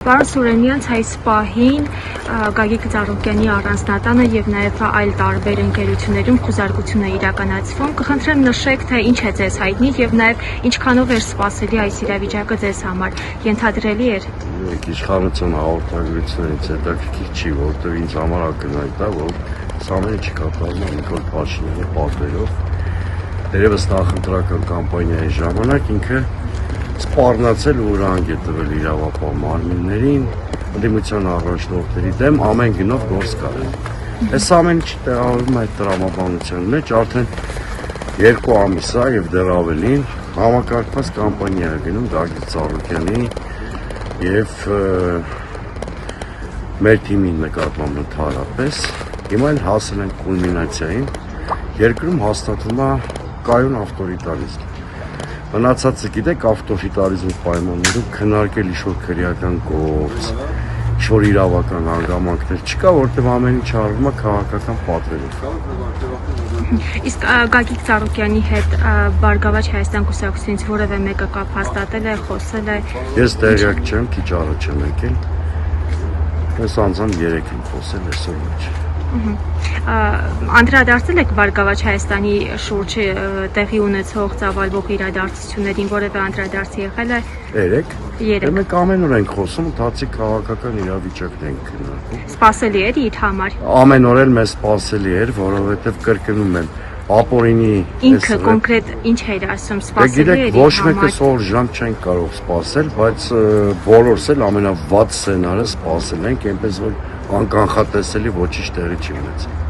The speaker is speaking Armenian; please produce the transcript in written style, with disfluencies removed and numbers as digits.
Պարոն Սուրենյան, այս պահին Գագիկ Ծառուկյանի առանձնատանը եւ նաեւ այլ տարբեր ընկերություններում խուզարկություն է իրականացվում։ Կխնդրեմ նշեք, թե ինչ է ձեզ հայտնի եւ նաեւ ինչքանով էր սպասելի այս իրավիճակը ձեզ համար։ Ենթադրելի էր։ Իշխանության հաղորդագրությունից հետաքրքիր չի, որովհետեւ ինձ համար ակնհայտ է, որ սա ամենը չկատարվում է Նիկոլ Փաշինյանի պատվերով։ Դերևս նախընտրական կամպանիայի ժամանակ ինքը սպառնացել ու ռանգ է տվել իրավապահ մարմիններին, ընդդիմության առաջնորդների դեմ ամեն գնով գործ կարել։ Այս ամեն ինչը տեղավորվում է տրամաբանության մեջ արդեն 2 ամիս է եւ դեռ ավելին համակարգված կամպանիա է գնում Գագիկ Ծառուկյանի եւ մեր թիմի նկատմամբ ընդհանրապես։ Հիմա էլ հասել են կուլմինացիային, երկրում հաստատվում է կայուն ավտորիտարիզմ։ Մնացածը գիտեք, ավտորիտարիզմի պայմաններում քննարկել ինչ-որ քրեական գործ, ինչ-որ իրավական հանգամանքներ չկա, որտեղ ամեն ինչ արվում է քաղաքական պատվերով։ Իսկ Գագիկ Ծառուկյանի հետ Բարգավաճ Հայաստան կուսակցությունից որևէ մեկը կապ հաստատել է, խոսել է։ Ես տեղյակ չեմ, քիչ առաջ եմ եկել։ Ես անձամբ 3 եմ խոսել այսօր մեջ։ Անդրադարձել եք Բարգավաճ Հայաստանի շուրջ տեղի ունեցող ծավալվող իրադարձություններին, որևէ անդրադարձ եղել է։ 3։ Մենք ամեն օր ենք խոսում, ընթացիկ քաղաքական իրավիճակն ենք քննարկում։ Սպասելի էր իր համար։ Ամեն օր էլ մեզ սպասելի էր, որովհետև կրկնում եմ, ապօրինի ինքը կոնկրետ ինչ էր ասում, սպասելի էր իր համար։ Ոչ մեկը սոր ժամ չենք կարող սպասել, բայց բոլորս էլ ամենավատ սցենարը սպասել ենք, այնպես որ անկանխատեսելի ոչինչ տեղի չի ունեցել։